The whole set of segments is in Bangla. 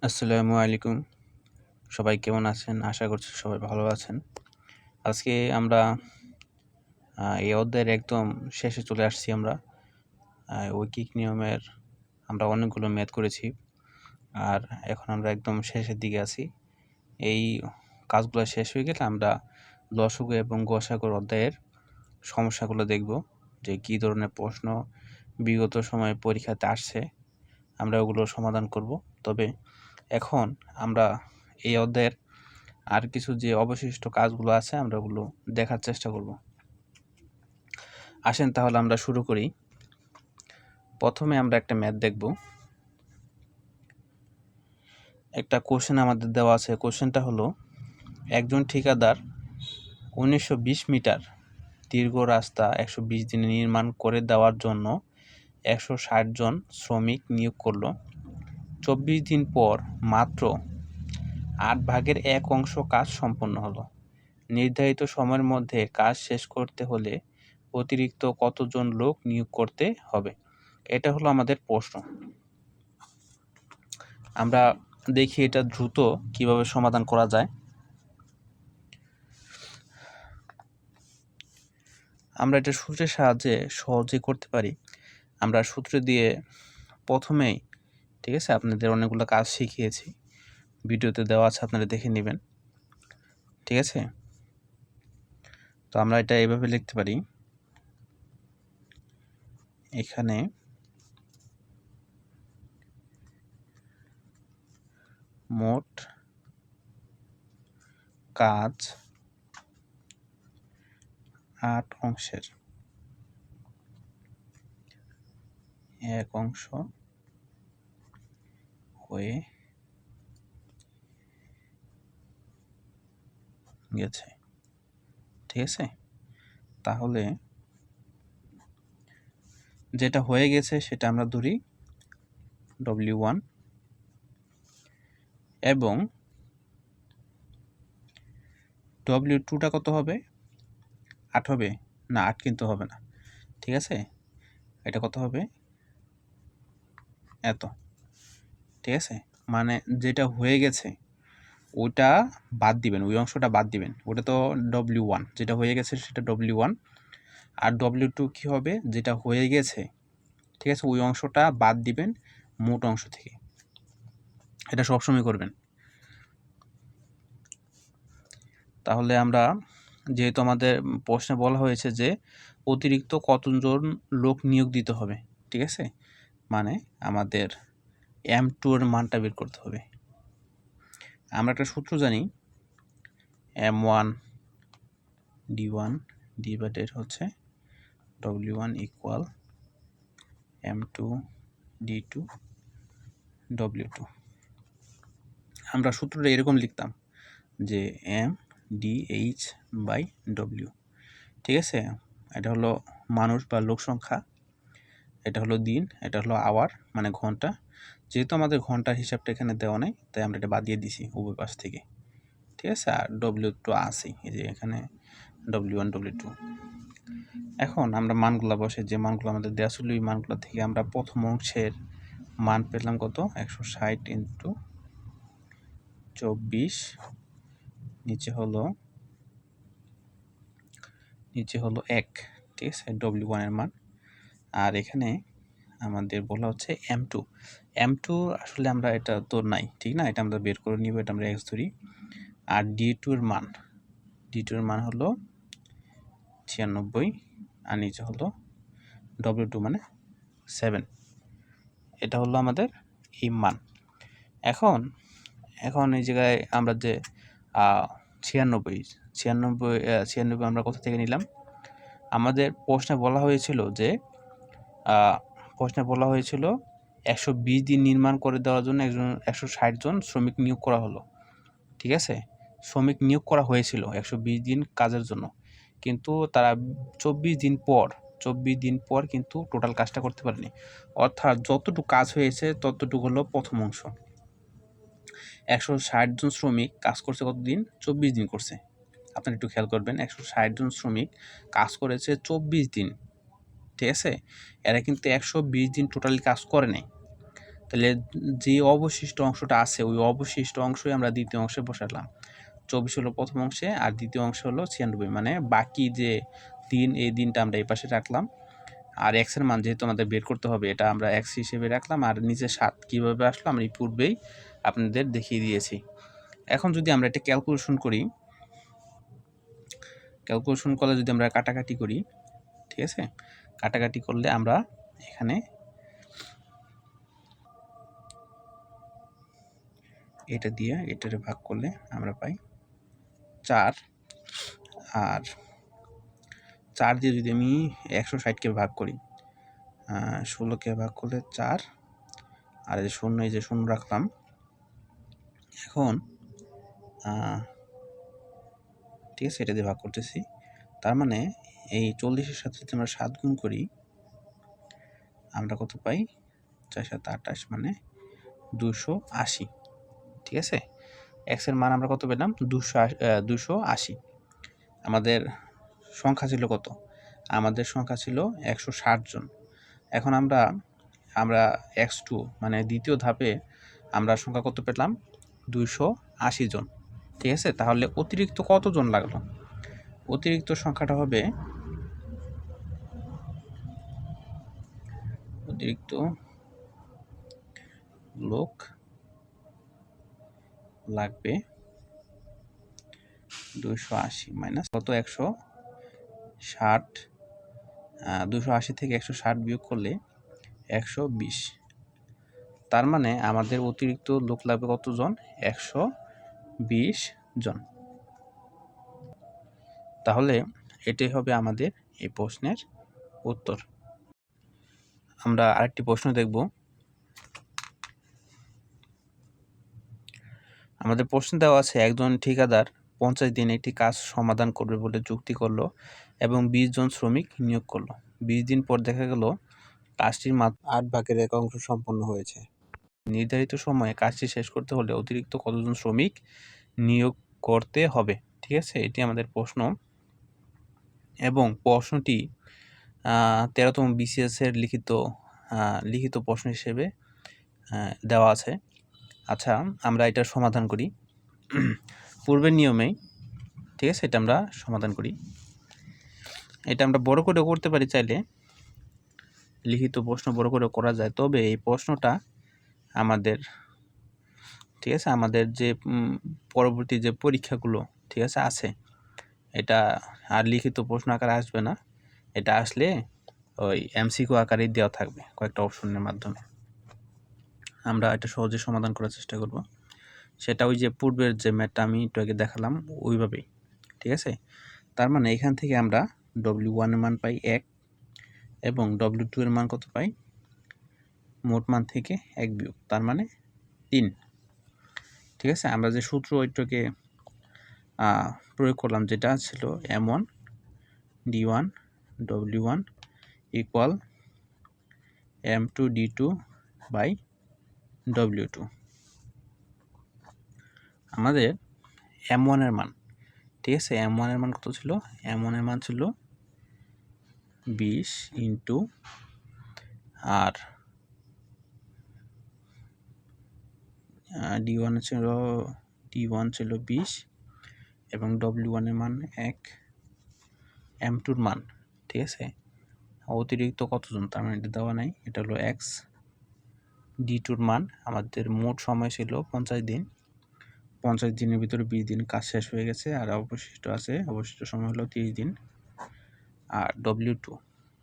আসসালামু আলাইকুম। সবাই কেমন আছেন? আশা করছি সবাই ভালো আছেন। আজকে আমরা এই অধ্যায়ের একদম শেষে চলে আসছি আমরা। ঐকিক নিয়মের আমরা অনেকগুলো ম্যাথ করেছি। আর এখন আমরা একদম শেষের দিকে আছি। এই কাজগুলো শেষ হয়ে গেলে আমরা লসাগু এবং গসাগুর অধ্যায়ের সমস্যাগুলো দেখব, যে কী ধরনের প্রশ্ন বিগত সময়ে পরীক্ষাতে আসছে। আমরা ওগুলো সমাধান করব। তবে এখন আমরা এই অধ্যায়ের আর কিছু যে অবশিষ্ট কাজগুলো আছে আমরা ওগুলো দেখার চেষ্টা করব। আসেন তাহলে আমরা শুরু করি। প্রথমে আমরা একটা ম্যাথ দেখব। একটা কোশ্চেন আমাদের দেওয়া আছে। কোশ্চেনটা হলো, একজন ঠিকাদার 1920 মিটার দীর্ঘ রাস্তা 120 দিনে নির্মাণ করে দেওয়ার জন্য 160 জন শ্রমিক নিয়োগ করল। 24 দিন পর মাত্র 8 ভাগের 1 অংশ কাজ সম্পন্ন হলো। নির্ধারিত সময়ের মধ্যে কাজ শেষ করতে হলে অতিরিক্ত কতজন লোক নিয়োগ করতে হবে? এটা হলো আমাদের প্রশ্ন। আমরা দেখি এটা দ্রুত কিভাবে সমাধান করা যায়। আমরা এটা সূত্রের সাহায্যে সহজেই করতে পারি। আমরা সূত্র দিয়ে প্রথমেই, ঠিক আছে, আপনাদের অনেকগুলো কাজ শিখিয়েছি, ভিডিওতে দেওয়া আছে, আপনারা দেখে নেবেন। ঠিক আছে, তো আমরা এটা এভাবে লিখতে পারি। এখানে মোট কাজ 8 অংশের 1 অংশ হয়ে গেছে। ঠিক আছে, তাহলে যেটা হয়ে গেছে সেটা আমরা ধরি W1 এবং W2টা কত হবে? 8 হবে না? 8 কিন্তু হবে না। ঠিক আছে, এটা কত হবে? এত। ঠিক আছে, মানে যেটা হয়ে গেছে ওটা বাদ দিবেন, ওই অংশটা বাদ দিবেন। ওটা তো W1, যেটা হয়ে গেছে সেটা W1। আর W2 কি হবে? যেটা হয়ে গেছে, ঠিক আছে, ওই অংশটা বাদ দিবেন মোট অংশ থেকে। এটা সবসময় করবেন। তাহলে আমরা, যেহেতু আমাদের প্রশ্নে বলা হয়েছে যে অতিরিক্ত কতজন লোক নিয়োগ দিতে হবে, ঠিক আছে, মানে আমাদের M2 এর মানটা বের করতে হবে। আমরা একটা সূত্র জানি, M1 D1 ডিভাইডেড হচ্ছে W1 equal M2 D2 W2। আমরা সূত্রটা এরকম লিখতাম যে MDH/W। ঠিক আছে, এটা হলো মানুষ বা লোক সংখ্যা, এটা হলো দিন, এটা হলো আওয়ার মানে ঘন্টা। যেহেতু আমাদের ঘন্টার হিসাবটা এখানে দেওয়া নেই, তাই আমরা এটা বাদ দিয়ে দিছি উভয় পাশ থেকে। ঠিক আছে, আর W2 আসি, এই যে এখানে W1 W2। এখন আমরা মানগুলো বসে, যে মানগুলো আমাদের দেওয়া ছিল ওই মানগুলো থেকে আমরা প্রথম অংশের মান পেলাম কত? 160 ইন্টু 24, নিচে হলো 1। ঠিক আছে, W1 এর মান। আর এখানে আমাদের বলা হচ্ছে M2 আসলে আমরা এটা তো নাই, ঠিক না, এটা আমরা বের করে নিব, এটা আমরা X ধরি। আর D2 এর মান হলো 96, আর নিচে হলো W2 মানে 7। এটা হলো আমাদের এই মান। এখন এই জায়গায় আমরা যে 96 আমরা কোথা থেকে নিলাম? আমাদের প্রশ্নে বলা হয়েছিল যে 120 দিন নির্মাণ করে দেওয়ার জন্য 160 জন শ্রমিক নিয়োগ করা হলো। ঠিক আছে, শ্রমিক নিয়োগ করা হয়েছিল 120 দিন কাজের জন্য, কিন্তু তারা 24 দিন পর কিন্তু টোটাল কাজটা করতে পারেনি। অর্থাৎ যতটুকু কাজ হয়েছে ততটুকু হলো প্রথম অংশ। 160 জন শ্রমিক কাজ করছে কতদিন? 24 দিন করছে। আপনারা একটু খেয়াল করবেন, 160 জন শ্রমিক কাজ করেছে 24 দিন। ঠিক আছে, এরা কিন্তু 120 দিন টোটালি কাজ করে নাই। তাহলে যে অবশিষ্ট অংশটা আছে ওই অবশিষ্ট অংশই আমরা দ্বিতীয় অংশে বসালাম। 24 হলো প্রথম অংশে আর দ্বিতীয় অংশ হলো 96, মানে বাকি যে দিন এই দিনটা আমরা এই পাশে রাখলাম। আর x এর মান যেহেতু আমাদের বের করতে হবে এটা আমরা x হিসেবে রাখলাম। আর নিচে 7 কীভাবে আসলো আমরা এই পূর্বেই আপনাদের দেখিয়ে দিয়েছি। এখন যদি আমরা এটা ক্যালকুলেশন করি, ক্যালকুলেশন করলে যদি আমরা কাটাকাটি করি, ঠিক আছে, কাটাকাটি করলে আমরা এখানে এটা দিয়ে এটারে ভাগ করলে আমরা পাই 4। আর 4 দিয়ে যদি আমি 160কে ভাগ করি, 16কে ভাগ করলে 4, আর এই যে শূন্য রাখলাম। এখন ঠিক আছে, এটা দিয়ে ভাগ করতেছি। তার মানে এই 40-এর সাথে যদি আমরা 7 গুণ করি আমরা কত পাই? 4 7 28, মানে 280। ঠিক আছে, x এর মান আমরা কত পেলাম? 280। আমাদের সংখ্যা ছিল কত? আমাদের সংখ্যা ছিল 160 জন। এখন আমরা x2 মানে দ্বিতীয় ধাপে আমরা সংখ্যা কত পেলাম? 280 জন। ঠিক আছে, তাহলে অতিরিক্ত কতজন লাগলো? অতিরিক্ত সংখ্যাটা হবে, অতিরিক্ত লোক লাগবে 280 মাইনাস কত? 160। 280 থেকে 160 বিয়োগ করলে 120। তার মানে আমাদের অতিরিক্ত লোক লাগবে কতজন? 120 জন। তাহলে এটাই হবে আমাদের এই প্রশ্নের উত্তর। আমরা আরেকটি প্রশ্ন দেখব। আমাদের প্রশ্ন দেওয়া আছে, একজন ঠিকাদার 50 দিন একটি কাজ সমাধান করবে বলে চুক্তি করলো এবং 20 জন শ্রমিক নিয়োগ করলো। 20 দিন পর দেখা গেল কাজটির মাত্র 8 ভাগের 1 অংশ সম্পন্ন হয়েছে। নির্ধারিত সময়ে কাজটি শেষ করতে হলে অতিরিক্ত কতজন শ্রমিক নিয়োগ করতে হবে? ঠিক আছে, এটি আমাদের প্রশ্ন এবং প্রশ্নটি 13তম BCS এর লিখিত প্রশ্ন হিসেবে দেওয়া আছে। আচ্ছা, আমরা এটার সমাধান করি পূর্বের নিয়মেই। ঠিক আছে, এটা আমরা সমাধান করি। এটা আমরা বড় করে করতে পারি চাইলে, লিখিত প্রশ্ন বড় করে করা যায়। তবে এই প্রশ্নটা আমাদের, ঠিক আছে, আমাদের যে পরবর্তী যে পরীক্ষাগুলো, ঠিক আছে, এটা আর লিখিত প্রশ্ন আকারে আসবে না। এটা আসলে ওই MCQ আকারেই দেওয়া থাকবে কয়েকটা অপশনের মাধ্যমে। আমরা এটা সহজে সমাধান করার চেষ্টা করব। সেটা ওই যে পূর্বের যে ম্যাথটা আমি একটু আগে দেখালাম ওইভাবেই। ঠিক আছে, তার মানে এখান থেকে আমরা W1 এর মান পাই 1 এবং W2 এর মান কত পাই? মোট মান থেকে 1 বিয়োগ, তার মানে 3। ঠিক আছে, আমরা যে সূত্র ওইটাকে প্রয়োগ করলাম, যেটা ছিল M1 D1 W1 equal M2 D2 by W2। আমাদের M1 এর মান, ঠিক আছে, M1 এর মান কত ছিল? M1 এর মান ছিল 20 ইন্টু, আর D1 ছিল 20 এবং W1 এর মান 1, M2 এর মান, ঠিক আছে, অতিরিক্ত কতজন তার মানে এটা দেওয়া নাই, এটা হলো X। D2 এর মান, আমাদের মোট সময় ছিল 50 দিন। 50 দিনের ভিতরে 20 দিন কাজ শেষ হয়ে গেছে, আর অবশিষ্ট সময় হলো 30 দিন। আর W2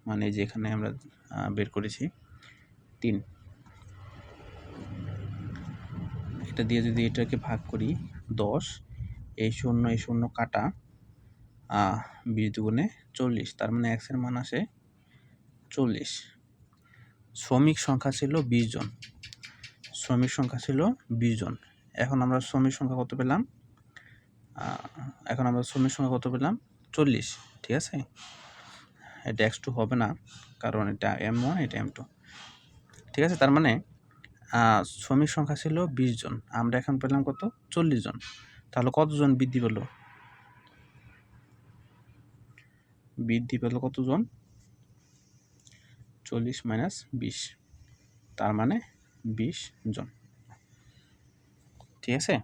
মানে যেখানে আমরা বের করেছি 3। এটা দিয়ে যদি এটাকে ভাগ করি 10, এই শূন্য কাটা 20 দুগুণে 40, তার মানে X এর মান আসে 40। শ্রমিক সংখ্যা ছিল 20 জন। এখন আমরা শ্রমিক সংখ্যা কত পেলাম? 40। ঠিক আছে, এটা X2 হবে না, কারণ এটা M1 এটা M2। ঠিক আছে, তার মানে শ্রমিক সংখ্যা ছিল 20 জন, আমরা এখন পেলাম কত? 40 জন। তাহলে কতজন বৃদ্ধি পেল? কতজন? 40 মাইনাস 20, তার মানে 20 জন। ঠিক আছে,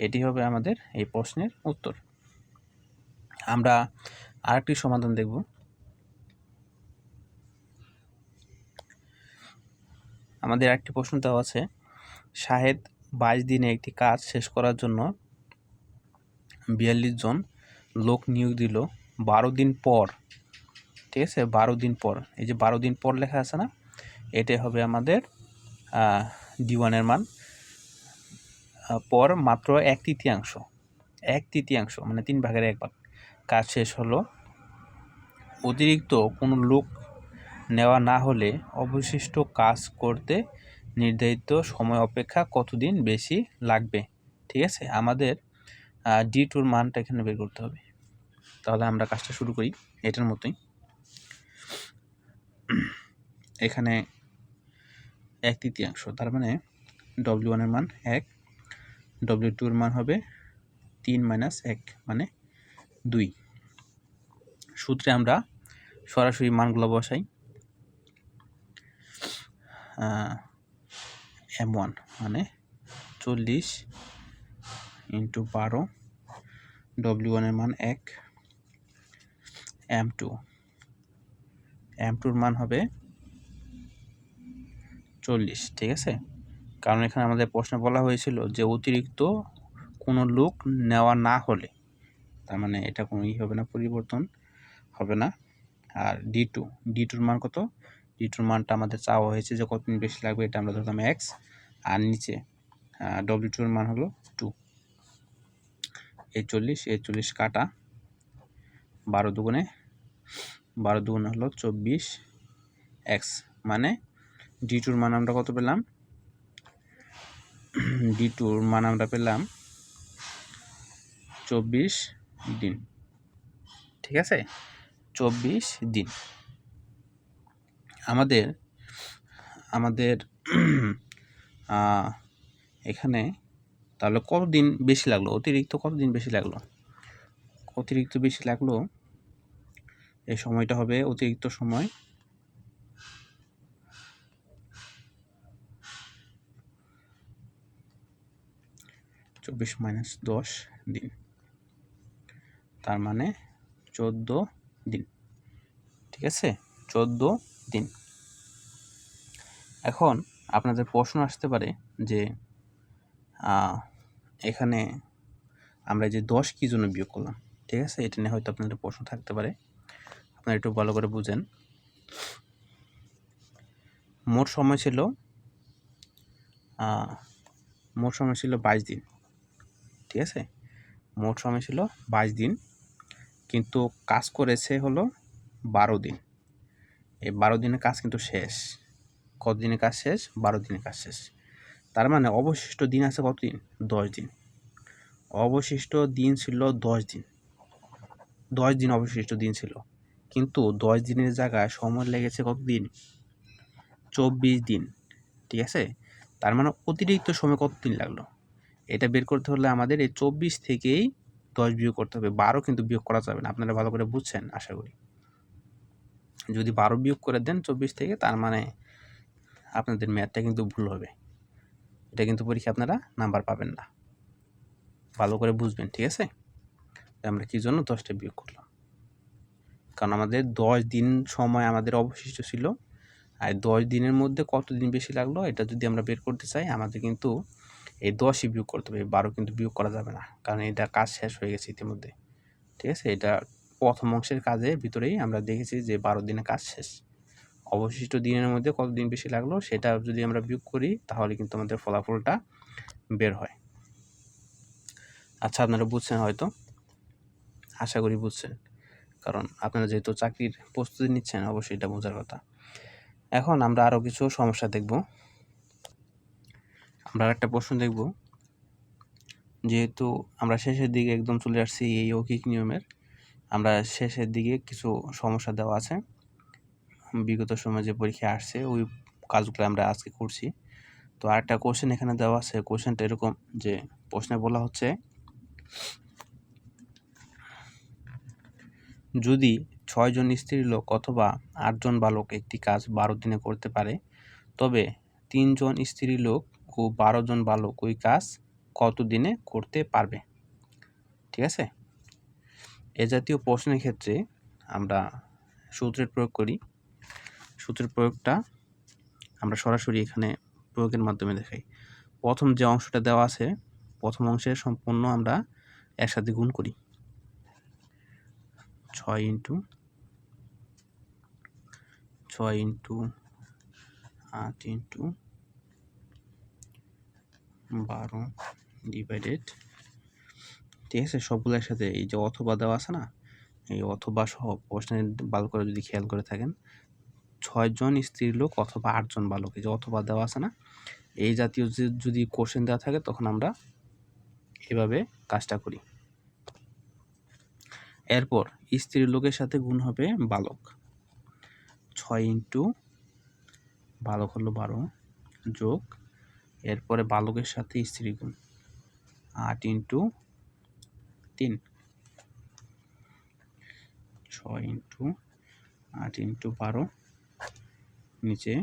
এটি হবে আমাদের এই প্রশ্নের উত্তর। আমরা আরেকটি সমাধান দেখব। আমাদের একটি প্রশ্ন দেওয়া আছে, শাহেদ 22 দিনে একটি কাজ শেষ করার জন্য 42 জন লোক নিয়োগ দিল 12 দিন পর। ঠিক আছে, 12 দিন পর, এই যে 12 দিন পর লেখা আছে না, এটাই হবে আমাদের D1 মান। পর মাত্র 1/3 মানে 3/1 কাজ শেষ হলো। অতিরিক্ত কোনো লোক নেওয়া না হলে অবশিষ্ট কাজ করতে নির্ধারিত সময় অপেক্ষা কতদিন বেশি লাগবে। ঠিক আছে, আমাদের D2 মানটা এখানে বের করতে হবে। তাহলে আমরা কাজটা শুরু করি এটার মতোই। এখানে 1/3, তার মানে W1 মান 1, W2 মান হবে 3 - 1 মানে 2। সূত্রে আমরা সরাসরি মানগুলো বসাই। M1 মানে 40 × 12, W1 মান 1, M2 মান হবে 40। ঠিক আছে, কারণ এখানে আমাদের প্রশ্নে বলা হয়েছিল যে অতিরিক্ত কোনো লোক নেওয়া না হলে, তার মানে এটা কোনো হবে না, পরিবর্তন হবে না। আর D2 মান কত? D2 মানটা আমাদের চাওয়া হয়েছে যে কতদিন বেশি লাগবে, এটা আমরা ধরলাম X, আর নিচে W2 মান হলো 2। এই 40 কাটা 12 দুগুণে হলো 24X, মানে D2 মান আমরা কত পেলাম? D2 মান আমরা পেলাম 24 দিন। ঠিক আছে, 24 দিন। আমাদের এখানে তাহলে কতদিন বেশি লাগলো, অতিরিক্ত কতদিন বেশি লাগলো? অতিরিক্ত বেশি লাগলো, এই সময়টা হবে অতিরিক্ত সময় 24 - 10 দিন, তার মানে 14 দিন। ঠিক আছে, 14 দিন। এখন আপনাদের প্রশ্ন আসতে পারে যে এখানে আমরা যে 10 কি জন্য বিয়োগ করলাম। ঠিক আছে, এটা নিয়ে হয়তো আপনাদের প্রশ্ন থাকতে পারে, আপনারা একটু ভালো করে বুঝেন। মোট সময় ছিল 22 দিন। ঠিক আছে, মোট সময় ছিল 22 দিন, কিন্তু কাজ করেছে হলো 12 দিন। এই 12 দিনের কাজ কিন্তু শেষ। কত দিনের কাজ শেষ? 12 দিনের কাজ শেষ। তার মানে অবশিষ্ট দিন আছে কতদিন? 10 দিন। অবশিষ্ট দিন ছিল 10 দিন। 10 দিন অবশিষ্ট দিন ছিল, কিন্তু 10 দিনের জায়গায় সময় লেগেছে কতদিন? 24 দিন। ঠিক আছে, তার মানে অতিরিক্ত সময় কতদিন লাগলো? এটা বের করতে হলে আমাদের এই 24 থেকেই 10 বিয়োগ করতে হবে। 12 কিন্তু বিয়োগ করা যাবে না, আপনারা ভালো করে বুঝছেন আশা করি। যদি 12 বিয়োগ করে দেন 24 থেকে, তার মানে আপনাদের ম্যাথটা কিন্তু ভুল হবে। এটা কিন্তু পরীক্ষা আপনারা নাম্বার পাবেন না, ভালো করে বুঝবেন। ঠিক আছে, আমরা কি জন্য 10টা বিয়োগ করলাম? কারণ আমাদের 10 দিন সময় আমাদের অবশিষ্ট ছিল, আর 10 দিনের মধ্যে কতদিন বেশি লাগলো এটা যদি আমরা বের করতে চাই, আমাদের কিন্তু এই 10ই বিয়োগ করতে হবে, 12 কিন্তু বিয়োগ করা যাবে না, কারণ এটা কাজ শেষ হয়ে গেছে ইতিমধ্যে। ঠিক আছে, এটা প্রথম অংশের কাজের ভিতরেই আমরা দেখেছি যে 12 দিনে কাজ শেষ। অবশিষ্ট দিনের মধ্যে কতদিন বেশি লাগলো সেটা যদি আমরা বিয়োগ করি, তাহলে কিন্তু আমাদের ফলাফলটা বের হয়। আচ্ছা, আপনারা বুঝছেন হয়তো, আশা করি বুঝছেন, কারণ আপনারা যেহেতু চাকরির প্রস্তুতি নিচ্ছেন, অবশ্যই এটা বোঝার কথা। এখন আমরা আরও কিছু সমস্যা দেখব। আমরা একটা প্রশ্ন দেখব, যেহেতু আমরা শেষের দিকে একদম চলে আসছি এই যৌগিক নিয়মের, আমরা শেষের দিকে কিছু সমস্যা দেওয়া আছে, বিগত সময়ে যে পরীক্ষা আসছে ওই কাজগুলো আমরা আজকে করছি। তো আরেকটা কোশ্চেন এখানে দেওয়া আছে। কোশ্চেনটা এরকম যে, প্রশ্নে বলা হচ্ছে যদি 6 জন স্ত্রীলোক অথবা 8 জন বালক একটি কাজ 12 দিনে করতে পারে, তবে 3 জন স্ত্রী লোক ও 12 জন বালক ওই কাজ কত দিনে করতে পারবে? ঠিক আছে? এ জাতীয় প্রশ্নের ক্ষেত্রে আমরা সূত্রের প্রয়োগ করি। সূত্রের প্রয়োগটা আমরা সরাসরি এখানে প্রয়োগের মাধ্যমে দেখাই। প্রথম যে অংশটা দেওয়া আছে, প্রথম অংশের সম্পূর্ণ আমরা একসাথে গুণ করি। 6 ইন্টু 8 ইন্টু 12 ডিভাইডেড, ঠিক আছে? সবগুলো একসাথে এই যে অথবা দেওয়া আছে না, এই অথবা সহ প্রশ্নের ভালো করে যদি খেয়াল করে থাকেন, 6 জন স্ত্রী লোক অথবা 8 জন বালক, এই যে অথবা দেওয়া আছে না, এই জাতীয় যদি কোশ্চেন দেওয়া থাকে তখন আমরা এভাবে কাজটা করি। এরপর স্ত্রী লোকের সাথে গুণ হবে বালক। 6 ইন্টু বালক হলো 12 যোগ, এরপরে বালকের সাথে স্ত্রী গুণ 8 ইন্টু 3, 6 ইন্টু 8 ইন্টু 12, নিচে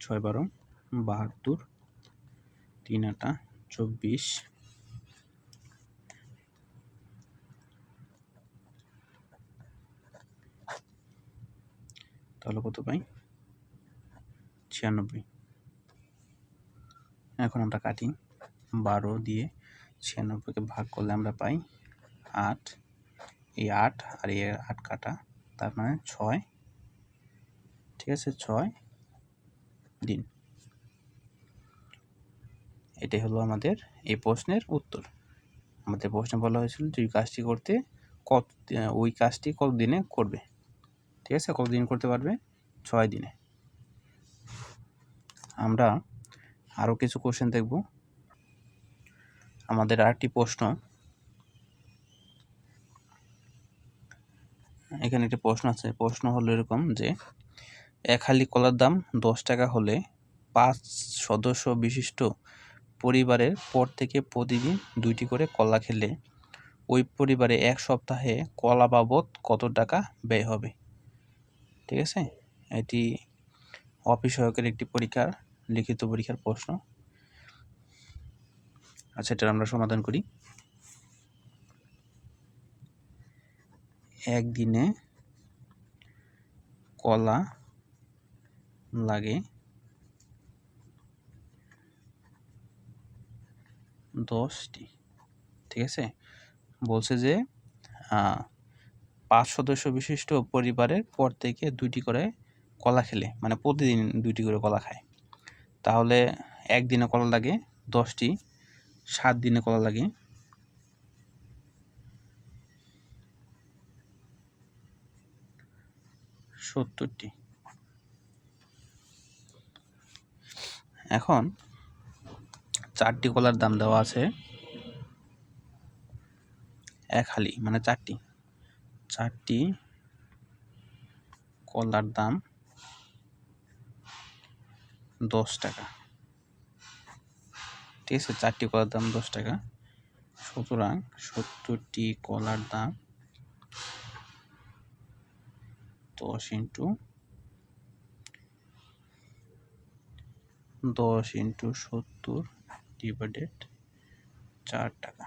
6 12 72, 3 8 24, তাহলে কত পাই? 96। এখন আমরা কাটি। 12 দিয়ে 96কে ভাগ করলে আমরা পাই 8। এই 8 আর এই 8 কাটা, তার মানে 6, ঠিক আছে? 6 দিন। এটাই হলো আমাদের এই প্রশ্নের উত্তর। আমাদের প্রশ্নে বলা হয়েছিল যে ওই কাজটি কত দিনে করবে, ঠিক আছে? কত দিন করতে পারবে? 6 দিনে। আমরা আরও কিছু কোশ্চেন দেখব। আমাদের আরেকটি প্রশ্ন, এখানে একটি প্রশ্ন আছে। প্রশ্ন হলো এরকম যে, এক হালি কলার দাম 10 টাকা হলে 5 সদস্য বিশিষ্ট পরিবারের পর থেকে প্রতিদিন 2টি করে কলা খেলে ওই পরিবারে এক সপ্তাহে কলা বাবদ কত টাকা ব্যয় হবে? ঠিক আছে? এটি অফিস সহায়কের একটি লিখিত পরীক্ষার প্রশ্ন। আচ্ছা, এটা আমরা সমাধান করি। একদিনে কলা লাগে 10টি, ঠিক আছে? বলছে যে 5 সদস্য বিশিষ্ট পরিবারের পর থেকে 2টি করে কলা খেলে, মানে প্রতিদিন 2টি করে কলা খায়, তাহলে একদিনে কলা লাগে 10টি, 7 দিনে কলা লাগে 70টি। এখন 4টি কলার দাম দেওয়া আছে 1 হালি, মানে 4টি কলার দাম 10 টাকা, ঠিক আছে? 4টি কলার দাম 10 টাকা, সুতরাং 70টি কলার দাম 10 ইন্টু 70 ডিভাইডেড 4 টাকা,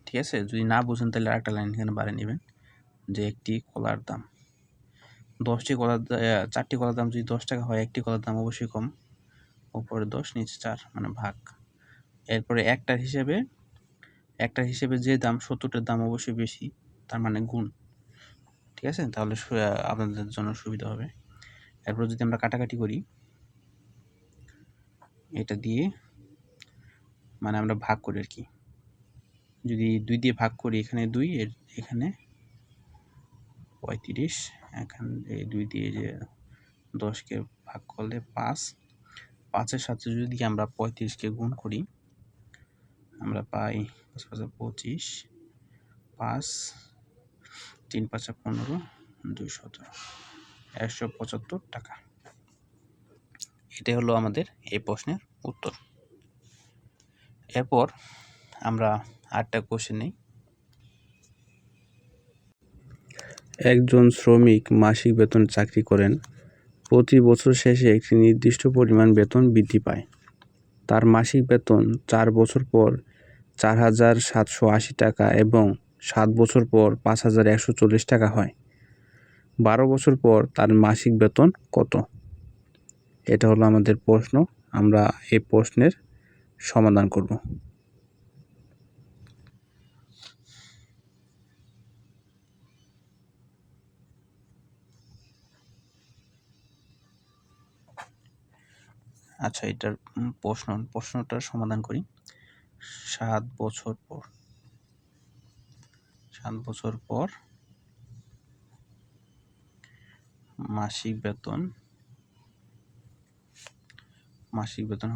ঠিক আছে? যদি না বুঝেন তাহলে আরেকটা লাইন এখানে বাড়িয়ে নেবেন যে একটি কলার দাম 4টি কলার দাম যদি 10 টাকা হয়, একটি কলার দাম অবশ্যই কম, উপরে 10 নিচে 4, মানে ভাগ। এরপরে একটার হিসেবে যে দাম 70টার দাম অবশ্যই বেশি, তার মানে গুণ, ঠিক আছে? তাহলে আপনাদের জন্য সুবিধা হবে। এরপর যদি আমরা কাটাকাটি করি, এটা দিয়ে মানে আমরা ভাগ করি আর কি। যদি 2 দিয়ে ভাগ করি, এখানে 2, এখানে 35, এখানে 2 দিয়ে যে 10কে ভাগ করলে 5, 5-এর সাথে যদি আমরা 35কে গুণ করি, আমরা পাই 5 5 25, 5 3 5 15, 2 17, 175 টাকা। এটাই হলো আমাদের এই প্রশ্নের উত্তর। এরপর আমরা আরেকটা কোশ্চেন নিই। একজন শ্রমিক মাসিক বেতন চাকরি করেন। প্রতি বছর শেষে একটি নির্দিষ্ট পরিমাণ বেতন বৃদ্ধি পায়। তার মাসিক বেতন 4 বছর পর 4,780 টাকা এবং 7 বছর পর 5,140 টাকা হয়। 12 বছর পর তার মাসিক বেতন কত? এটা হলো আমাদের প্রশ্ন। আমরা এই প্রশ্নের সমাধান করব। আচ্ছা, এটার প্রশ্নটার সমাধান করি। 7 বছর পর মাসিক বেতন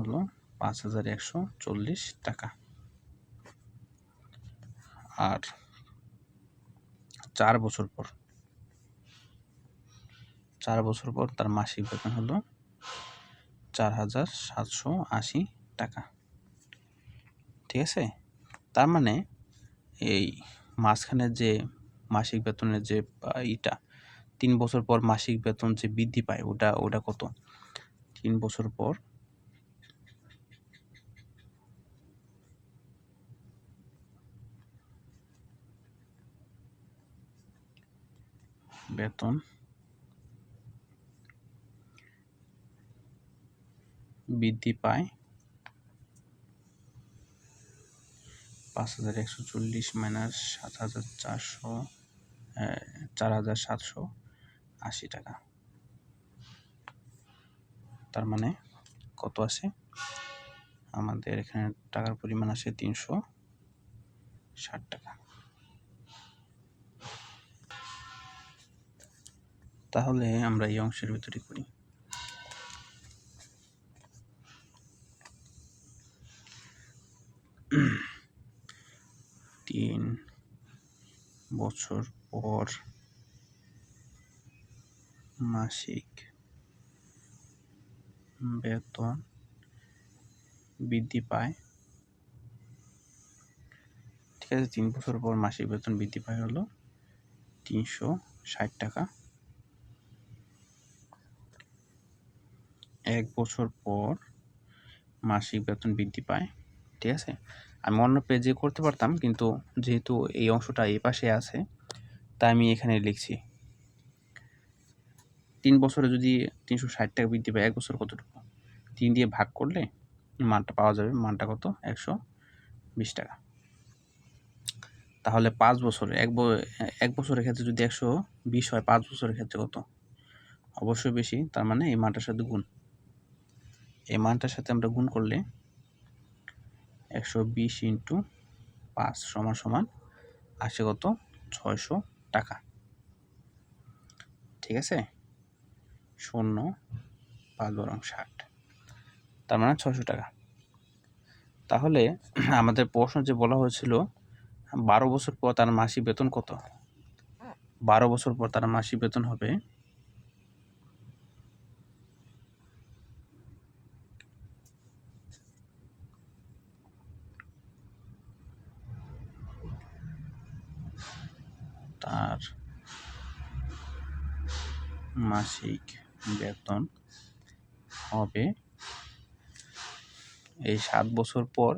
হলো 5,140 টাকা। আর 4 বছর পর তার মাসিক বেতন হলো 4,780 টাকা। ঠিক আছে? তার মানে এই মাঝখানের যে মাসিক বেতনের যে 3 বছর পর মাসিক বেতন যে বৃদ্ধি পায় ওটা কত? 3 বছর পর বেতন বৃদ্ধি পায় 5,140 মাইনাস 4,780 টাকা। তার মানে কত আসে? আমাদের এখানে টাকার পরিমাণ আসে 360 টাকা। তাহলে আমরা এই অংশের ভিতরে করি। তিন বছর পর মাসিক বেতন বৃদ্ধি পায়। ঠিক আছে, 3 বছর পর মাসিক বেতন বৃদ্ধি পায় হলো 360 টাকা। 1 বছর পর মাসিক বেতন বৃদ্ধি পায়। ঠিক আছে, আমি অন্য পেজে করতে পারতাম, কিন্তু যেহেতু এই অংশটা এই পাশে আছে তাই আমি এখানে লিখছি। 3 বছরে যদি 360 টাকা বৃদ্ধি পায়, 1 বছর কতটুকু? 3 দিয়ে ভাগ করলে মানটা পাওয়া যাবে। মানটা কত? 120 টাকা। তাহলে 5 বছরে 1 বছরের ক্ষেত্রে যদি 120 হয়, 5 বছরের ক্ষেত্রে কত? অবশ্যই বেশি। তার মানে এই মানটার সাথে গুণ। এই মানটার সাথে আমরা গুণ করলে 120 ইন্টু 5 সমান আসে কত? 600 টাকা। ঠিক আছে, 0 5 বরং 60, তার মানে 600 টাকা। তাহলে আমাদের প্রশ্ন যে বলা হয়েছিল 12 বছর পর তার মাসিক বেতন কত? 12 বছর পর তার মাসিক বেতন হবে তার মাসিক বেতন হবে এই 7 বছর পর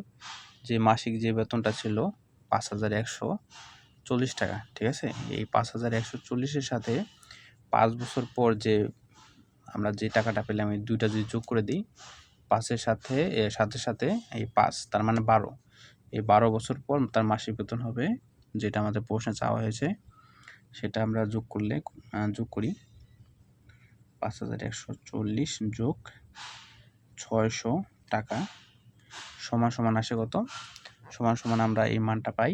যে মাসিক যে বেতনটা ছিল 5,140 টাকা। ঠিক আছে, এই 5,140-এর সাথে 5 বছর পর যে আমরা যে টাকাটা পেলাম, এই দুইটা যদি যোগ করে দিই, 5-এর সাথে সাথে এই 5, তার মানে 12। এই 12 বছর পর তার মাসিক বেতন হবে, যেটা আমাদের প্রশ্নে চাওয়া হয়েছে, সেটা আমরা যোগ করি। 5,140 যোগ 600 টাকা সমান আসে কত? সমান আমরা এই মানটা পাই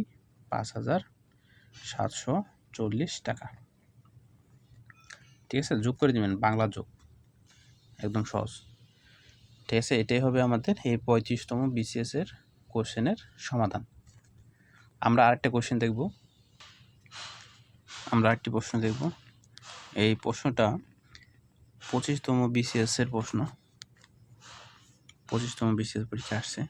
5,740 টাকা। ঠিক আছে, যোগ করে দিবেন, বাংলা যোগ, একদম সহজ। ঠিক আছে, এটাই হবে আমাদের এই 35তম BCS এর কোশ্চেনের সমাধান। আমরা আরেকটি প্রশ্ন দেখব। এই প্রশ্নটা 25তম BCS এর প্রশ্ন। 25তম BCS পরীক্ষা আসছে।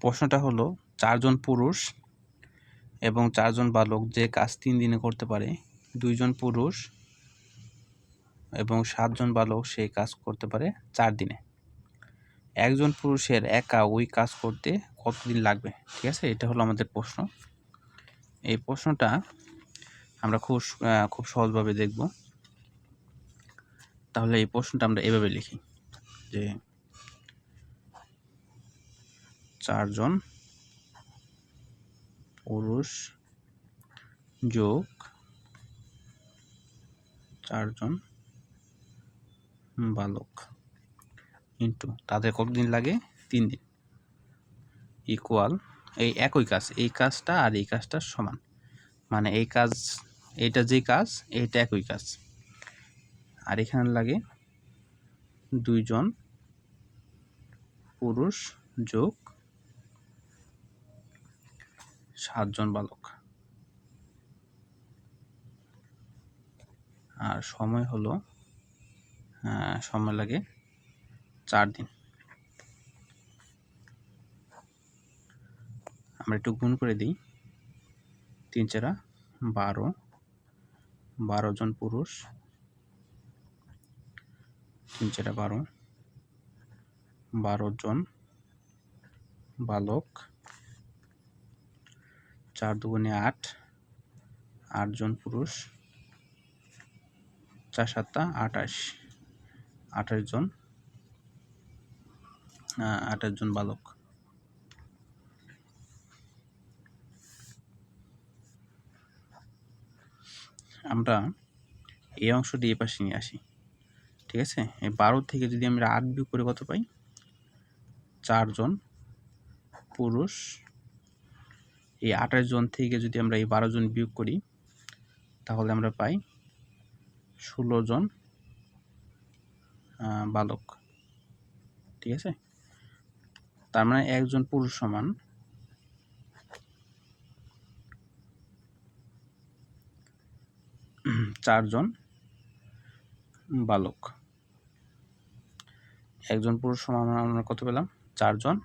প্রশ্নটা হলো 4 জন পুরুষ এবং 4 জন বালক যে কাজ 3 দিনে করতে পারে, 2 জন পুরুষ এবং 7 জন বালক সেই কাজ করতে পারে 4 দিনে। একজন পুরুষের একা ওই কাজ করতে কতদিন লাগবে? ঠিক আছে, এটা হলো আমাদের প্রশ্ন। এই প্রশ্নটা আমরা খুব সহজভাবে দেখব। তাহলে এই প্রশ্নটা আমরা এভাবে লিখি যে 4 জন পুরুষ যোগ 4 জন বালক ইন্টু তাদের কতদিন লাগে? 3 দিন, ইকুয়াল এই একই কাজ, এই কাজটা আর এই কাজটা সমান, মানে এই কাজ, এইটা যে কাজ এইটা একই কাজ, আর এখানে লাগে 2 জন পুরুষ যোগ 7 জন বালক, আর সময় হলো সময় লাগে 4 দিন। আমরা একটু গুণ করে দিই, 3 4 12, 12 জন পুরুষ, 3 4 12, 12 জন বালক, 4 দুগুণে 8, 8 জন পুরুষ, 4 7 28, 28 জন 28 জন বালক। আমরা এই অংশটি এই পাশে নিয়ে আসি, ঠিক আছে। এই 12 থেকে যদি আমরা 8 বিয়োগ করে কত পাই? 4 জন পুরুষ, এই 28 জন থেকে যদি আমরা এই 12 জন বিয়োগ করি তাহলে আমরা পাই 16 জন বালক, ঠিক আছে। তার মানে একজন পুরুষ সমান 4 জন বালক। একজন পুরুষ সমান আমরা কত পেলাম? 4 জন।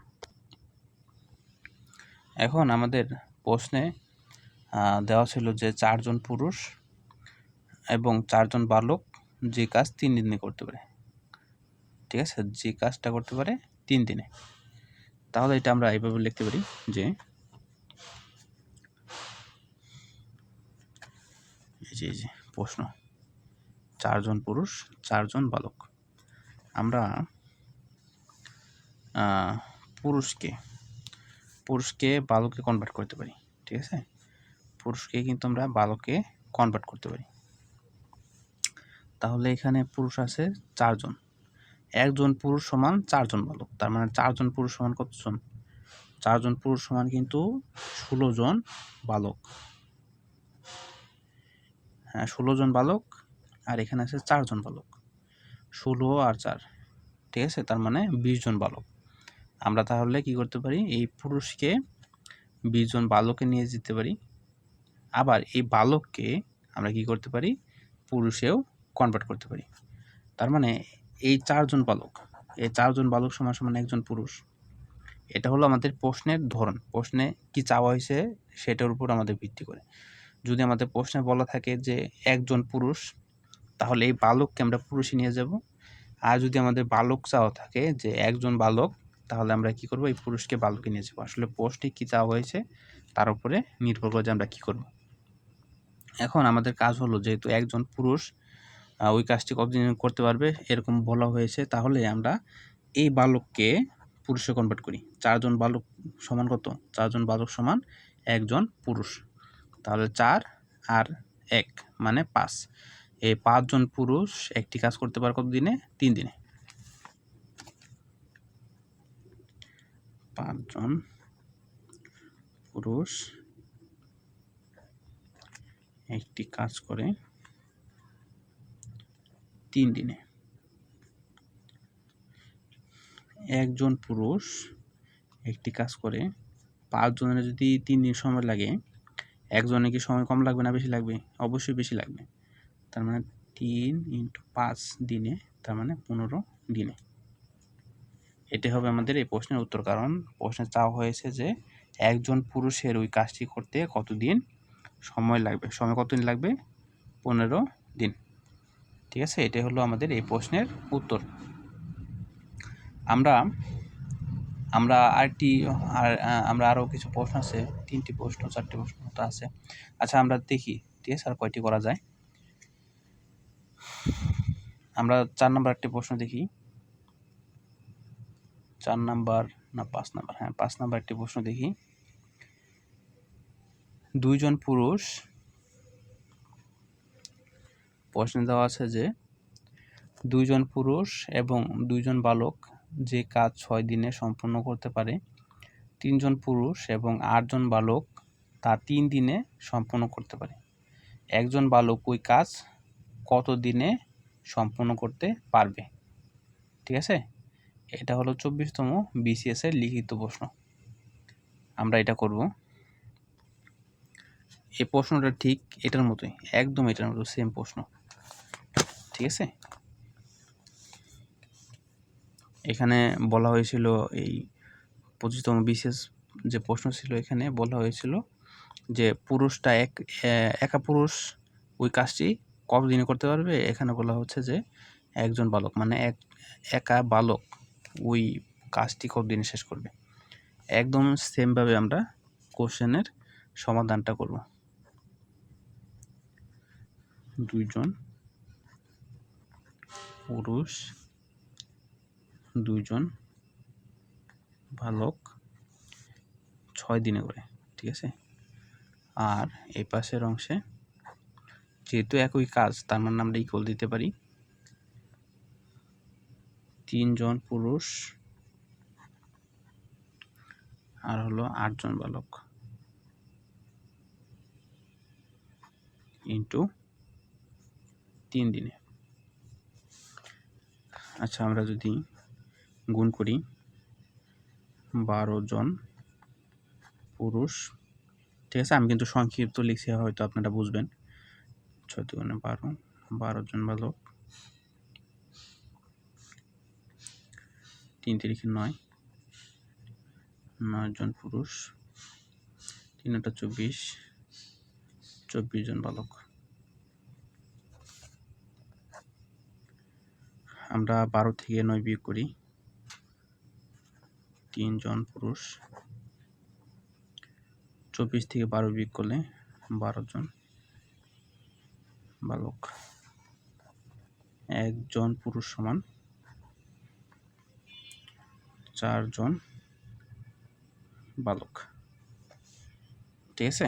এখন আমাদের প্রশ্নে দেওয়া ছিল যে 4 জন পুরুষ এবং 4 জন বালক যে কাজ 3 দিনে করতে পারে, ঠিক আছে, যে কাজটা করতে পারে 3 দিনে। তাহলে এটা আমরা এইভাবে লিখতে পারি যে এই যে প্রশ্ন 4 জন পুরুষ 4 জন বালক। আমরা পুরুষকে বালকে কনভার্ট করতে পারি, ঠিক আছে। পুরুষকে কিন্তু আমরা বালকে কনভার্ট করতে পারি। তাহলে এখানে পুরুষ আছে 4 জন, একজন পুরুষ সমান 4 জন বালক, তার মানে 4 জন পুরুষ সমান কতজন? 4 জন পুরুষ সমান কিন্তু 16 জন বালক। হ্যাঁ, 16 জন বালক, আর এখানে আছে 4 জন বালক, 16 আর 4, ঠিক আছে, তার মানে 20 জন বালক। আমরা তাহলে কি করতে পারি? এই পুরুষকে 20 জন বালকে নিয়ে যেতে পারি, আবার এই বালককে আমরা কি করতে পারি? পুরুষেও কনভার্ট করতে পারি। তার মানে এই 4 জন বালক, এই 4 জন বালক সমান সমান একজন পুরুষ। এটা হলো আমাদের প্রশ্নের ধরন, প্রশ্নে কি চাওয়া হয়েছে সেটার উপর আমাদের ভিত্তি করে। যদি আমাদের প্রশ্নে বলা থাকে যে একজন পুরুষ, তাহলে এই বালককে আমরা পুরুষে নিয়ে যাব। আর যদি আমাদের বালক চাওয়া থাকে যে একজন বালক, তাহলে আমরা কি করব? এই পুরুষকে বালকে নিয়ে যাব। আসলে প্রশ্নে কি চাওয়া হয়েছে তার উপরে নির্ভর করে যে আমরা কি করব। এখন আমাদের কাজ হলো, যেহেতু একজন পুরুষ ওই কাজটি কতদিন করতে পারবে এরকম বলা হয়েছে, তাহলে আমরা এই বালককে পুরুষে কনভার্ট করি। 4 জন বালক সমান কত? 4 জন বালক সমান একজন পুরুষ। তাহলে 4 আর 1 মানে 5। এই 5 জন পুরুষ একটি কাজ করতে পারে কত দিনে? 3 দিনে। 5 জন পুরুষ একটি কাজ করে 3 দিনে। একজন পুরুষ একটি কাজ করে 5 জনের যদি 3 দিন সময় লাগে, একজনের কি সময় কম লাগবে না বেশি লাগবে? অবশ্যই বেশি লাগবে। তার মানে 3 × 5 দিনে, তার মানে 15 দিনে। এটি হবে আমাদের এই প্রশ্নের উত্তর, কারণ প্রশ্নে চাওয়া হয়েছে যে একজন পুরুষের ওই কাজটি করতে কতদিন সময় লাগবে। সময় কতদিন লাগবে? 15 দিন। ঠিক আছে, এটাই হলো আমাদের এই প্রশ্নের উত্তর। আমরা আরও কিছু প্রশ্ন আছে, 3টি প্রশ্ন 4টি প্রশ্ন মতো আছে। আচ্ছা, আমরা দেখি ঠিক আছে আর কয়টি করা যায়। আমরা 4 নাম্বার একটি প্রশ্ন দেখি। 4 নাম্বার না 5 নাম্বার, হ্যাঁ 5 নাম্বার একটি প্রশ্ন দেখি। দুইজন পুরুষ, প্রশ্নে দেওয়া আছে যে দুইজন পুরুষ এবং দুইজন বালক যে কাজ 6 দিনে সম্পূর্ণ করতে পারে, 3 জন পুরুষ এবং 8 জন বালক তা 3 দিনে সম্পূর্ণ করতে পারে। একজন বালক ওই কাজ কত দিনে সম্পূর্ণ করতে পারবে? ঠিক আছে, এটা হলো 24তম BCS এর লিখিত প্রশ্ন। আমরা এটা করব। এই প্রশ্নটা ঠিক এটার মতোই, একদম এটার মতো সেম প্রশ্ন। ঠিক আছে, এখানে বলা হয়েছিল এই 25তম BCS যে প্রশ্ন ছিল, এখানে বলা হয়েছিল যে পুরুষটা একা পুরুষ ওই কাজটি কতদিনে করতে পারবে। এখানে বলা হচ্ছে যে একজন বালক, মানে একা বালক ওই কাজটি কতদিনে শেষ করবে। একদম সেমভাবে আমরা কোশ্চেনের সমাধানটা করব। দুইজন পুরুষ, দুইজন বালক 6 দিনে করে। ঠিক আছে, আর এই পাশের অংশে যেহেতু একই কাজ, তার মানে আমরা ইকুয়াল দিতে পারি 3 জন পুরুষ আর হলো 8 জন বালক ইন্টু 3 দিনে। আচ্ছা, আমরা যদি গুণ করি 12 জন পুরুষ, ঠিক আছে, আমি কিন্তু সংক্ষিপ্ত লিখছি, হয়তো আপনারা বুঝবেন। 6 দুগুণে 12, 12 জন বালক, 3 তিরিখে 9, 9 জন পুরুষ, 3 × 24, 24 জন বালক। আমরা 12 থেকে 9 বিয়োগ করি, 3 জন পুরুষ, 24 থেকে 12 বিয়োগ করলে 12 জন বালক। একজন পুরুষ সমান 4 জন বালক। ঠিক আছে,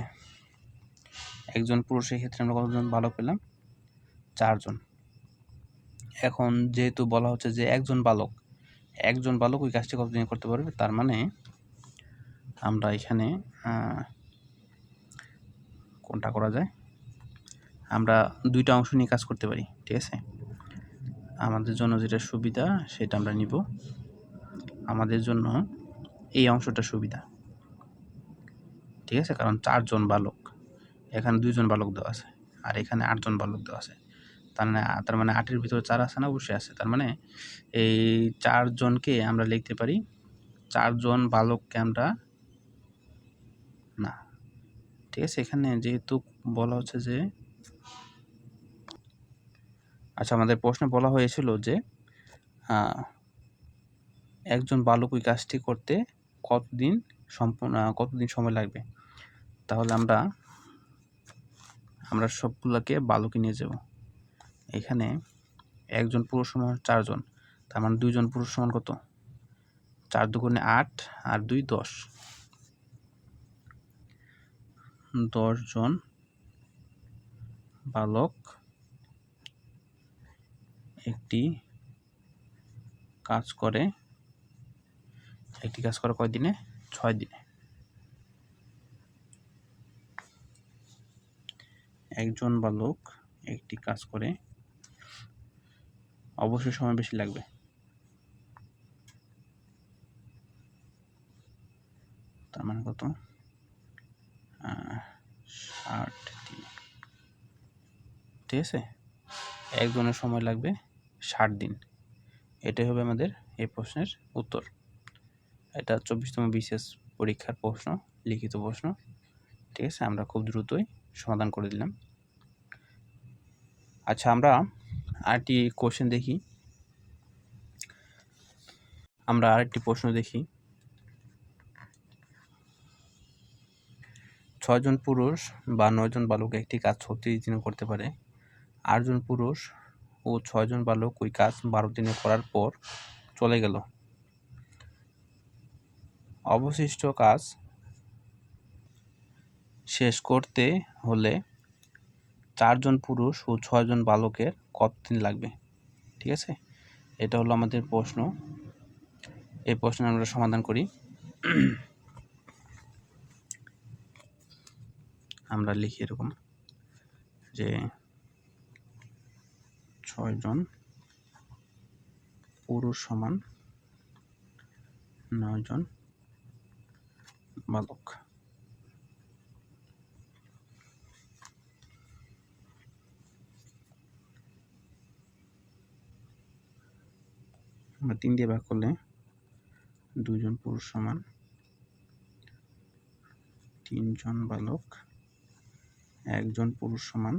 একজন পুরুষের ক্ষেত্রে আমরা কতজন বালক পেলাম? 4 জন। এখন যেহেতু বলা হচ্ছে যে একজন বালক ওই কাজটি কতদিনে করতে পারবে, তার মানে আমরা এখানে কোনটা করা যায়, আমরা দুইটা অংশ নিয়ে কাজ করতে পারি। ঠিক আছে, আমাদের জন্য যেটা সুবিধা সেটা আমরা নিব। আমাদের জন্য এই অংশটা সুবিধা। ঠিক আছে, কারণ 4 জন বালক, এখানে 2 জন বালক দেওয়া আছে আর এখানে 8 জন বালক দেওয়া আছে। তার মানে 8-এর ভিতরে 4 আছে না? অবশ্যই আছে। তার মানে এই 4 জনকে আমরা লিখতে পারি, 4 জন বালককে আমরা না। ঠিক আছে, এখানে যেহেতু বলা হচ্ছে যে আচ্ছা, আমাদের প্রশ্নে বলা হয়েছিল যে একজন বালক ওই কাজটি করতে কতদিন সময় লাগবে। তাহলে আমরা সবগুলোকে বালকে নিয়ে যাব। এখানে একজন পুরুষ সমান 4 জন, তার মানে 2 জন পুরুষ সমান কত? 4 দুগুণে 8 আর 2 10, 10 জন বালক একটি কাজ করে কয় দিনে? 6 দিনে। একজন বালক একটি কাজ করে, অবশ্যই সময় বেশি লাগবে। তার মানে কত? 60 দিনে। ঠিক আছে, একজনের সময় লাগবে 60 দিন। এটাই হবে আমাদের এই প্রশ্নের উত্তর। এটা 24তম বিসিএস পরীক্ষার প্রশ্ন, লিখিত প্রশ্ন। ঠিক আছে, আমরা খুব দ্রুতই সমাধান করে দিলাম। আচ্ছা, আমরা আরেকটি কোশ্চেন দেখি। আমরা আরেকটি প্রশ্ন দেখি। 6 জন পুরুষ বা 9 জন বালক একটি কাজ 36 দিনে করতে পারে। 8 জন পুরুষ ও 6 জন বালক ওই কাজ 12 দিনে করার পর চলে গেল। অবশিষ্ট কাজ শেষ করতে হলে 4 জন পুরুষ ও 6 জন বালকের কত দিন লাগবে? ঠিক আছে, এটা হলো আমাদের প্রশ্ন। এই প্রশ্ন আমরা সমাধান করি। আমরা লিখি এরকম যে 6 জন পুরুষ সমান 9 জন বালক। আমরা 3 দিয়ে ভাগ করলে 2 জন পুরুষ সমান 3 জন বালক, 1 জন পুরুষ সমান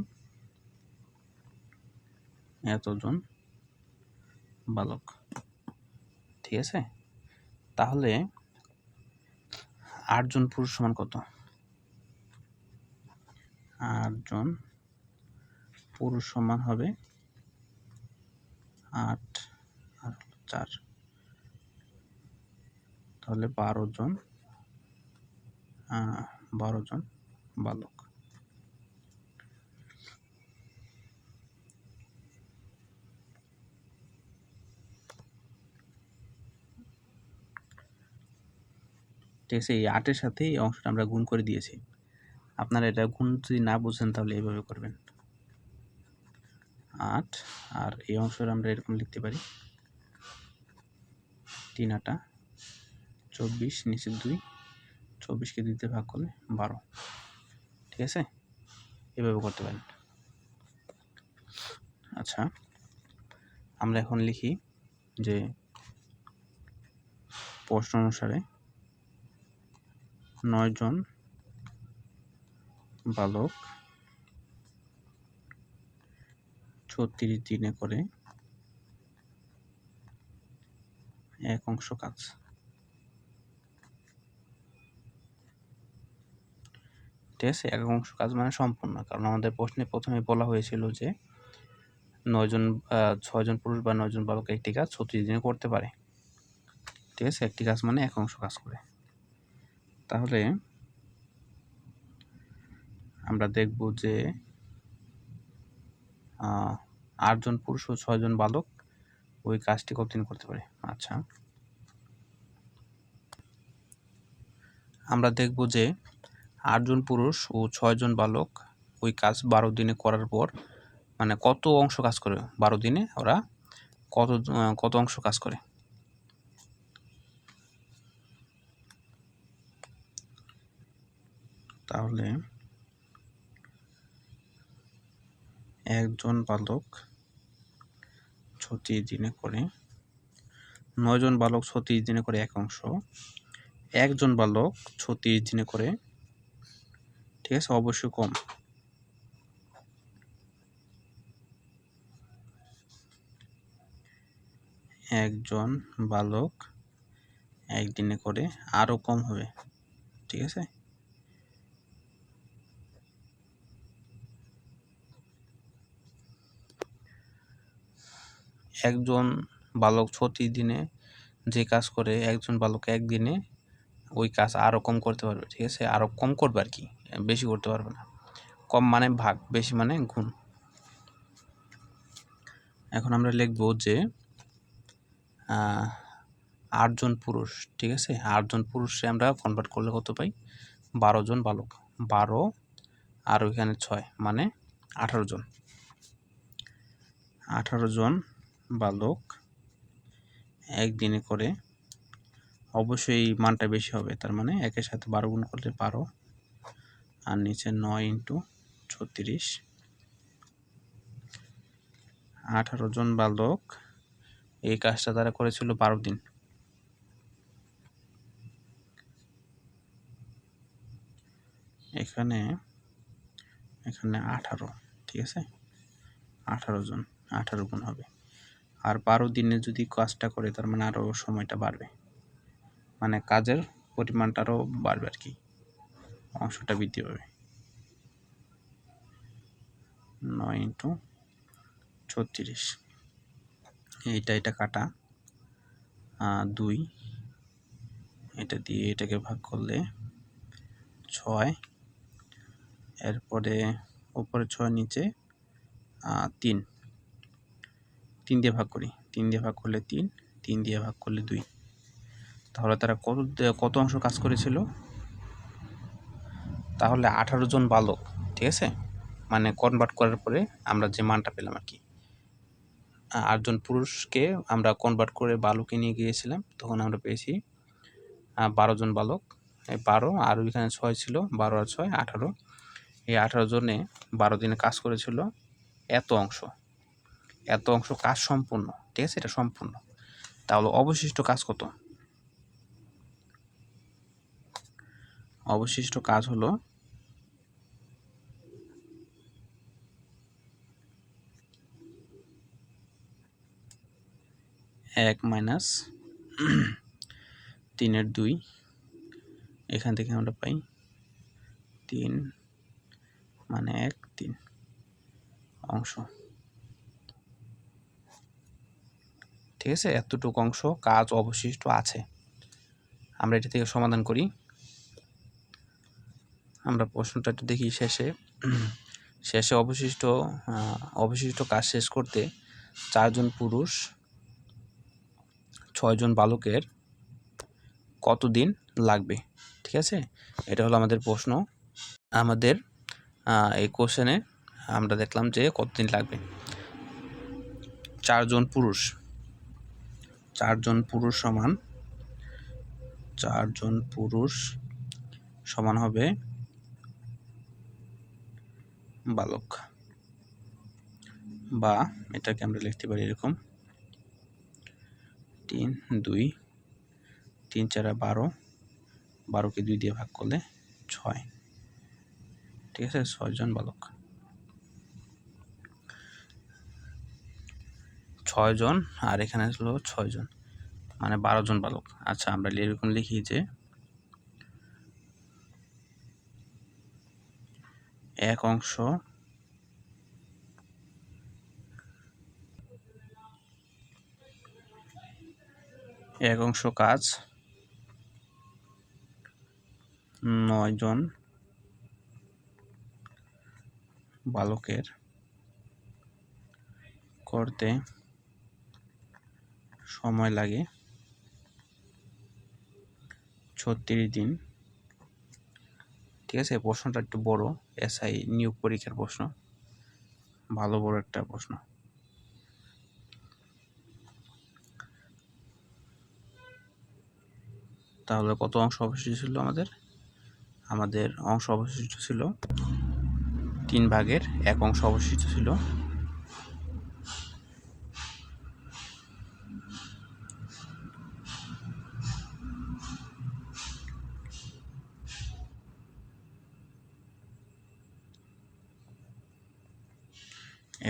এতজন বালক। ঠিক আছে, তাহলে 8 জন পুরুষ সমান কত? 8 জন পুরুষ সমান হবে 8 আর 4, তাহলে 12 জন বালক। ঠিক আছে, এই 8-এর সাথে এই অংশটা আমরা গুণ করে দিয়েছি। আপনারা এটা গুণ যদি না বুঝেন তাহলে এইভাবে করবেন। 8 আর এই অংশটা আমরা এরকম লিখতে পারি 3 8 24, নিচে 2, 24কে 2 দিয়ে ভাগ করলে 12। ঠিক আছে, এভাবে করতে পারেন। আচ্ছা, আমরা এখন লিখি যে প্রশ্ন অনুসারে 9 জন বালক 36 দিনে করে এক অংশ কাজ। ঠিক আছে, এক অংশ কাজ মানে সম্পূর্ণ, কারণ আমাদের প্রশ্নে প্রথমে বলা হয়েছিল যে 6 জন পুরুষ বা 9 জন বালক একটি কাজ 36 দিনে করতে পারে। ঠিক আছে, একটি কাজ মানে এক অংশ কাজ করে। তাহলে আমরা দেখব যে 8 জন পুরুষ ও 6 জন বালক ওই কাজটি কতদিন করতে পারে। আচ্ছা, আমরা দেখব যে 8 জন পুরুষ ও 6 জন বালক ওই কাজ 12 দিনে করার পর মানে কত অংশ কাজ করে, 12 দিনে ওরা কত অংশ কাজ করে। তাহলে একজন বালক 36 দিনে করে, 9 জন বালক 36 দিনে করে এক অংশ, একজন বালক 36 দিনে করে। ঠিক আছে, অবশ্যই কম। একজন বালক একদিনে করে আরো কম হবে। ঠিক আছে, একজন বালক 36 দিনে যে কাজ করে একজন বালক একদিনে ওই কাজ আরো কম করতে পারবে। ঠিক আছে, আরো কম করবে আর কি, বেশি করতে পারবে না। কম মানে ভাগ, বেশি মানে গুণ। এখন আমরা লিখব যে 8 জন পুরুষ। ঠিক আছে, 8 জন পুরুষে আমরা কনভার্ট করলে কত পাই? 12 জন বালক। 12 আর ওইখানে 6 মানে 18 জন। 18 জন বালক একদিনে করে, অবশ্যই মানটা বেশি হবে, তার মানে একের সাথে 12 গুণ করলে 12 আর নিচে 9 × 36। 18 জন বালক এই কাজটা তারা করেছিল 12 দিন। এখানে এখানে 18, ঠিক আছে, 18 জন, 18 গুণ হবে। আর 12 দিনে যদি কাজটা করে তার মানে আরও সময়টা বাড়বে, মানে কাজের পরিমাণটা আরও বাড়বে আর কি, অংশটা বৃদ্ধি পাবে। 9 × 36, এটা কাটা 2, এটা দিয়ে এটাকে ভাগ করলে 6, এরপরে উপরে 6 নিচে 3, 3 দিয়ে ভাগ করি, 3 দিয়ে ভাগ করলে 3, 3 দিয়ে ভাগ করলে 2। তাহলে তারা কত অংশ কাজ করেছিল? তাহলে 18 জন বালক, ঠিক আছে, মানে কনভার্ট করার পরে আমরা যে মানটা পেলাম আর কি, 8 জন পুরুষকে আমরা কনভার্ট করে বালকে নিয়ে গিয়েছিলাম, তখন আমরা পেয়েছি 12 জন বালক। এই 12 আর ওইখানে 6 ছিল, 12 আর 6 18। এই 18 জনে 12 দিনে কাজ করেছিল এত অংশ কাজ সম্পূর্ণ, ঠিক আছে, এটা সম্পূর্ণ। তাহলে অবশিষ্ট কাজ কত? অবশিষ্ট কাজ হলো 1 - 3 এর 2, এখান থেকে আমরা পাই 3 মানে 1 3 অংশ, ঠিক আছে, এতটুকু অংশ কাজ অবশিষ্ট আছে। আমরা এটা থেকে সমাধান করি। আমরা প্রশ্নটা একটু দেখি। শেষে অবশিষ্ট কাজ শেষ করতে 4 জন পুরুষ 6 জন বালকের কতদিন লাগবে, ঠিক আছে, এটা হলো আমাদের প্রশ্ন। আমাদের এই কোশ্চেনে আমরা দেখলাম যে কতদিন লাগবে। 4 জন পুরুষ সমান হবে বালক, বা এটাকে আমরা লিখতে পারি এরকম 3 2 3 4 12, 12কে 2 দিয়ে ভাগ করলে 6, ঠিক আছে, 6 জন বালক, 6 জন, আর এখানে হলো 6 জন, মানে 12 জন বালক। আচ্ছা, আমরা এরকম লিখি যে এক অংশ কাজ 9 জন বালকের করতে সময় লাগে 36 দিন, ঠিক আছে। প্রশ্নটা একটু বড়, এসআই নিয়োগ পরীক্ষার প্রশ্ন, ভালো বড় একটা প্রশ্ন। তাহলে কত অংশ অবশিষ্ট ছিল? আমাদের অংশ অবশিষ্ট ছিল 3 ভাগের 1 অংশ অবশিষ্ট ছিল।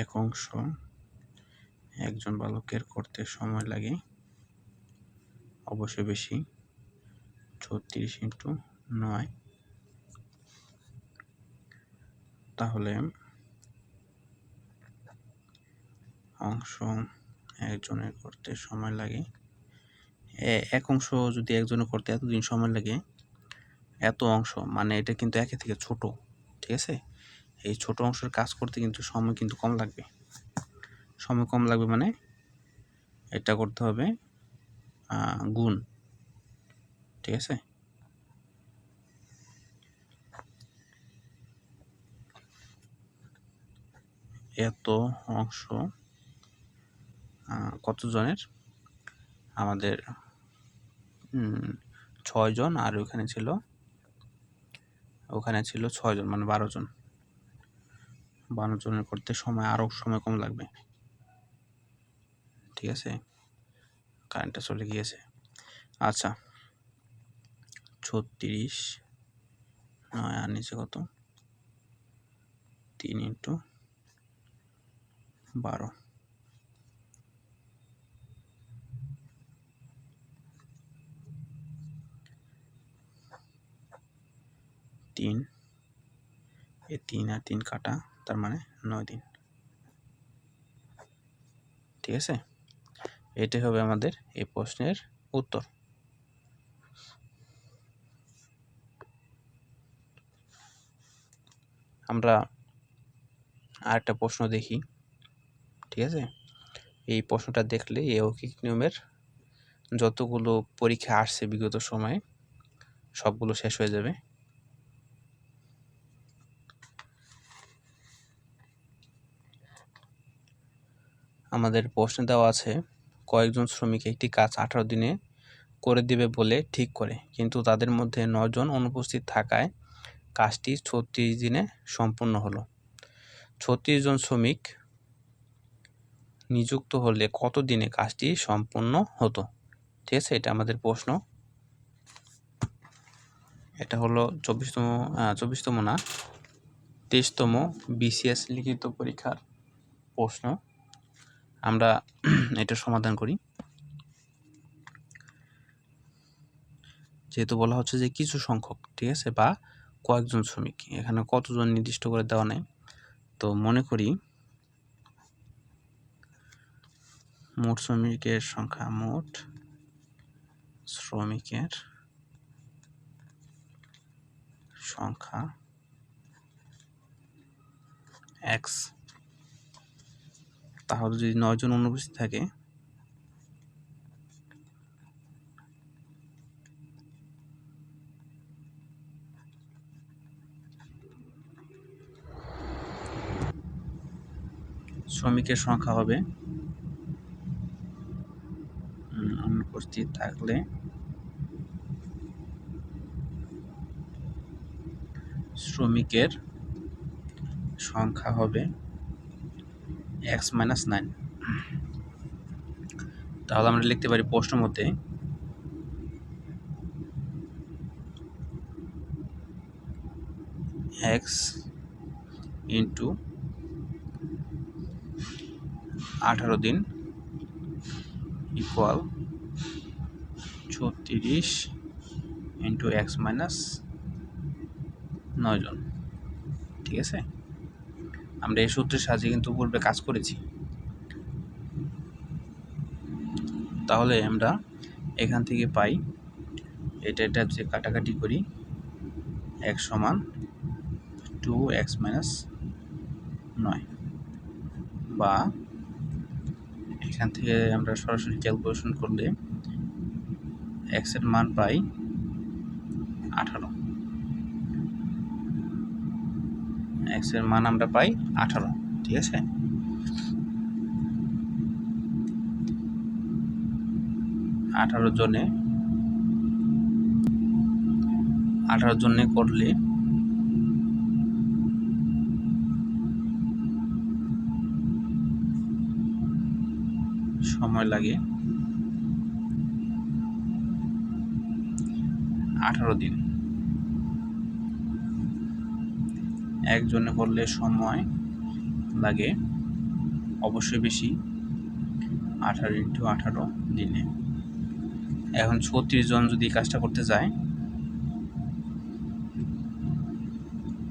এক অংশ একজন বালকের করতে সময় লাগে অবশ্যই বেশি, 36 × 9। তাহলে অংশ একজনের করতে সময় লাগে, এক অংশ যদি একজনের করতে এতদিন সময় লাগে, এত অংশ মানে এটা কিন্তু একের থেকে ছোট, ঠিক আছে। এই ছোট অংশের কাজ করতে কিন্তু সময় কিন্তু কম লাগবে। সময় কম লাগবে মানে এটা করতে হবে গুণ, ঠিক আছে। এত অংশ কত জনের? আমাদের 6 জন, আর ওখানে ছিল 6 জন, মানে 12 জন। 12 জনের করতে আরও সময় কম লাগবে, ঠিক আছে। কারেন্টটা চলে গিয়েছে। আচ্ছা, 36 9 আর নিচে কত 3 × 12 3 এই 3 আর 3 কাটা, তার মানে 9 দিন। ঠিক আছে, এটাই হবে আমাদের এই প্রশ্নের উত্তর। আমরা আরেকটা প্রশ্ন দেখি। ঠিক আছে, এই প্রশ্নটা দেখলে এই অলৌকিক নিয়মের যতগুলো পরীক্ষা আসছে বিগত সময়ে সবগুলো শেষ হয়ে যাবে। আমাদের প্রশ্নে দেওয়া আছে, কয়েকজন শ্রমিক একটি কাজ 18 দিনে করে দিবে বলে ঠিক করে, কিন্তু তাদের মধ্যে 9 জন অনুপস্থিত থাকায় কাজটি 36 দিনে সম্পূর্ণ হলো। 36 জন শ্রমিক নিযুক্ত হলে কত দিনে কাজটি সম্পূর্ণ হতো? ঠিক আছে, এটা আমাদের প্রশ্ন। এটা হলো 24তম না 23তম BCS লিখিত পরীক্ষার প্রশ্ন। আমরা এটা সমাধান করি। যেহেতু বলা হচ্ছে যে কিছু সংখ্যক, ঠিক আছে, বা কয়েকজন শ্রমিক, এখানে কতজন নির্দিষ্ট করে দেওয়া নেই। তো মনে করি মোট শ্রমিকের সংখ্যা, মোট শ্রমিকের সংখ্যা x, তাহলে যদি 9 জন অনুপস্থিত থাকে শ্রমিকের সংখ্যা হবে অনুপস্থিত থাকলে শ্রমিকের সংখ্যা হবে x - 9। তাহলে আমরা লিখতে পারি প্রশ্ন মতে x × 18 দিন ইকুয়াল 36 × x - 9 জন। ঠিক আছে, আমরা এই সূত্রের সাহায্যে কিন্তু পূর্বে কাজ করেছি। তাহলে আমরা এখান থেকে পাই, এটা যে কাটাকাটি করি, x = 2x - 9, বা এখান থেকে আমরা সরাসরি ক্যালকুলেশন করলে x এর মান পাই 18। x এর মান আমরা পাই 18। ঠিক আছে, 18 জনে করলে সময় লাগে 18 দিন। একজনে করলে সময় লাগে অবশ্যই বেশি, 18 × 18 দিনে। এখন 36 জন যদি কাজটা করতে যায়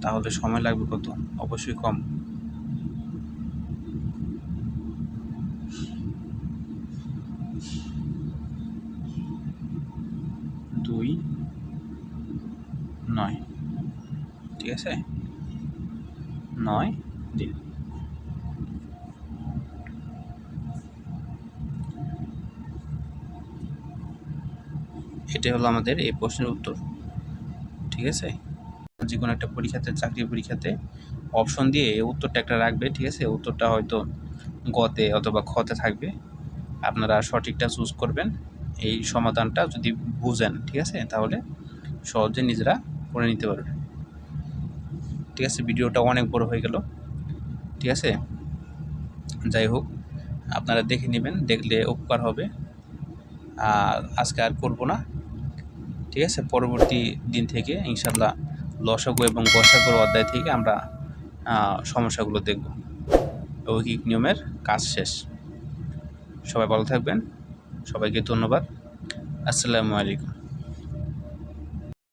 তাহলে সময় লাগবে কত? অবশ্যই কম। দুই 9, ঠিক আছে, 9 দিন। এটাই হলো আমাদের এই প্রশ্নের উত্তর। ঠিক আছে, যে কোনো একটা পরীক্ষাতে, চাকরি পরীক্ষাতে অপশন দিয়ে এই উত্তরটা একটা রাখবে। ঠিক আছে, উত্তরটা হয়তো গতে অথবা খতে থাকবে, আপনারা সঠিকটা চুজ করবেন। এই সমাধানটা যদি বুঝেন, ঠিক আছে, তাহলে সহজে নিজেরা করে নিতে পারবেন। ঠিক আছে, ভিডিওটা অনেক বড় হয়ে গেল। ঠিক আছে, যাই হোক, আপনারা দেখে নেবেন, দেখলে উপকার হবে। আজকে আর করব না। ঠিক আছে, পরবর্তী দিন থেকে ইনশাল্লাহ লসাগু এবং গসাগুর অধ্যায় থেকে আমরা সমস্যাগুলো দেখব। ঐকিক নিয়মের কাজ শেষ। সবাই ভালো থাকবেন। সবাইকে ধন্যবাদ। আসসালামু আলাইকুম।